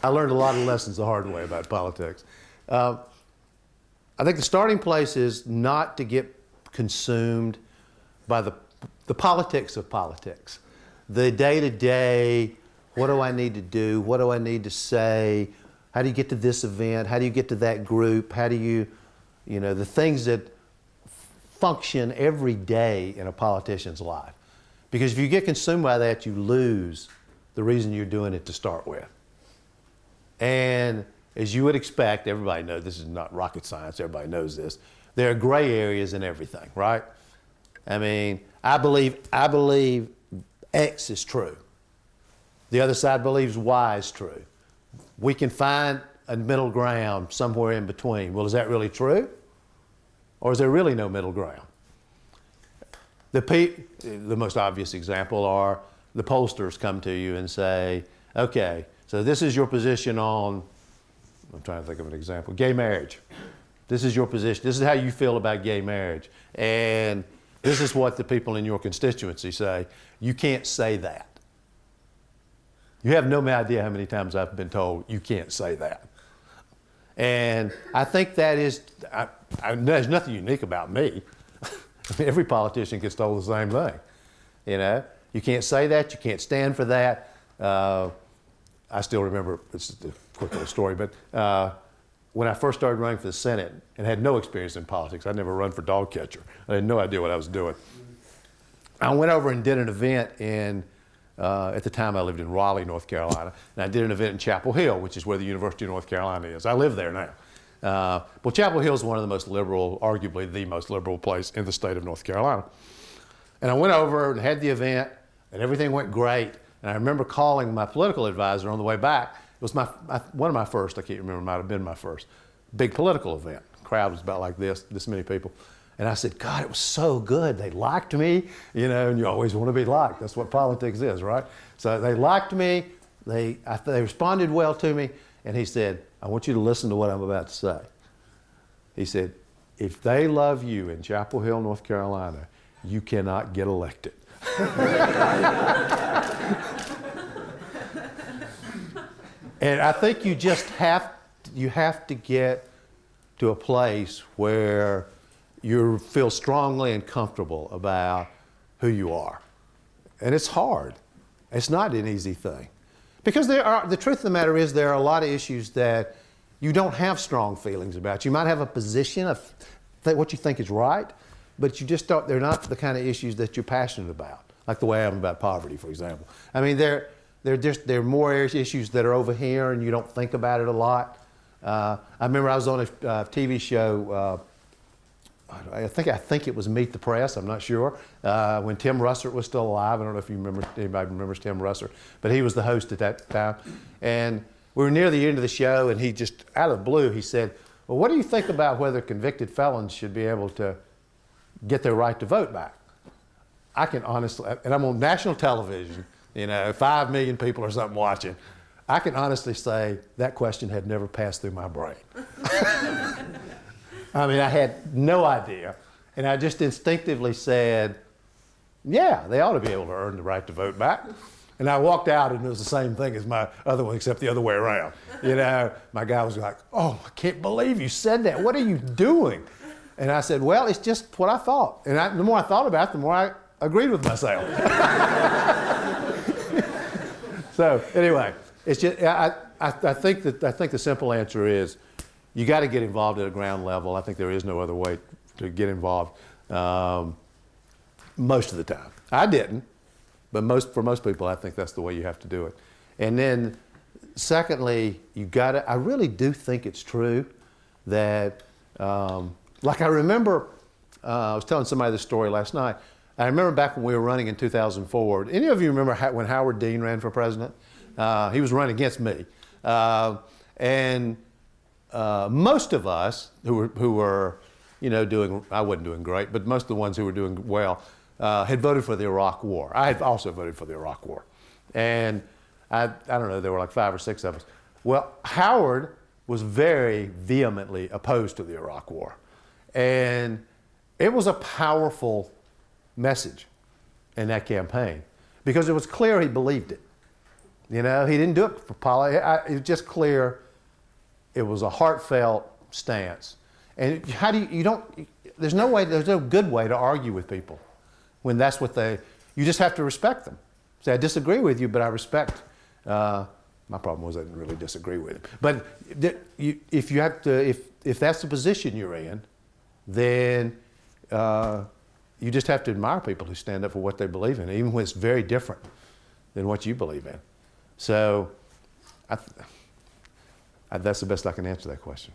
I learned a lot of lessons the hard way about politics. I think the starting place is not to get consumed by the politics of politics. The day-to-day, what do I need to do? What do I need to say? How do you get to this event? How do you get to that group? How do you know, the things that function every day in a politician's life. Because if you get consumed by that, you lose the reason you're doing it to start with. And as you would expect, everybody knows, this is not rocket science, everybody knows this, there are gray areas in everything, right? I mean, I believe X is true. The other side believes Y is true. We can find a middle ground somewhere in between. Well, is that really true? Or is there really no middle ground? The most obvious example are the pollsters come to you and say, okay, so this is your position on, I'm trying to think of an example, gay marriage. This is your position. This is how you feel about gay marriage. And this is what the people in your constituency say. You can't say that. You have no idea how many times I've been told you can't say that. And I think that is, there's nothing unique about me. I mean, every politician gets told the same thing. You know, you can't say that, you can't stand for that. I still remember, it's a quick little story, but when I first started running for the Senate and had no experience in politics, I'd never run for dog catcher. I had no idea what I was doing. I went over and did an event at the time I lived in Raleigh, North Carolina, and I did an event in Chapel Hill, which is where the University of North Carolina is. I live there now. Well, Chapel Hill is one of the most liberal, arguably the most liberal place in the state of North Carolina. And I went over and had the event, and everything went great. And I remember calling my political advisor on the way back. It was one of my first, I can't remember, it might have been my first, big political event. The crowd was about like this many people. And I said, God, it was so good. They liked me, you know, and you always want to be liked. That's what politics is, right? So they liked me. They responded well to me. And he said, I want you to listen to what I'm about to say. He said, if they love you in Chapel Hill, North Carolina, you cannot get elected. And I think you just have to get to a place where you feel strongly and comfortable about who you are. And it's hard. It's not an easy thing. Because the truth of the matter is there are a lot of issues that you don't have strong feelings about. You might have a position of what you think is right, but you just don't, they're not the kind of issues that you're passionate about, like the way I am about poverty, for example. I mean, there are more issues that are over here and you don't think about it a lot. I remember I was on a TV show, I think it was Meet the Press, I'm not sure, when Tim Russert was still alive. I don't know if anybody remembers Tim Russert, but he was the host at that time. And we were near the end of the show, and he just, out of the blue, he said, well, what do you think about whether convicted felons should be able to get their right to vote back? I can honestly, and I'm on national television, you know, 5 million people or something watching, I can honestly say that question had never passed through my brain. I mean, I had no idea. And I just instinctively said, yeah, they ought to be able to earn the right to vote back. And I walked out and it was the same thing as my other one, except the other way around. You know, my guy was like, oh, I can't believe you said that. What are you doing? And I said, well, it's just what I thought. And the more I thought about it, the more I agreed with myself. So anyway, it's just, I think the simple answer is, you got to get involved at a ground level. I think there is no other way to get involved most of the time. I didn't, but for most people, I think that's the way you have to do it. And then, secondly, I really do think it's true that, like I remember, I was telling somebody this story last night. I remember back when we were running in 2004. Any of you remember when Howard Dean ran for president? He was running against me. Most of us who were, you know, I wasn't doing great, but most of the ones who were doing well had voted for the Iraq War. I had also voted for the Iraq War. And I don't know, there were like 5 or 6 of us. Well, Howard was very vehemently opposed to the Iraq War. And it was a powerful message in that campaign because it was clear he believed it. You know, he didn't do it for it was just clear. It was a heartfelt stance. And how do you don't, there's no good way to argue with people when that's what you just have to respect them. Say, I disagree with you, but I respect, my problem was I didn't really disagree with him. But if you have to, if that's the position you're in, then you just have to admire people who stand up for what they believe in, even when it's very different than what you believe in. So that's the best I can answer that question.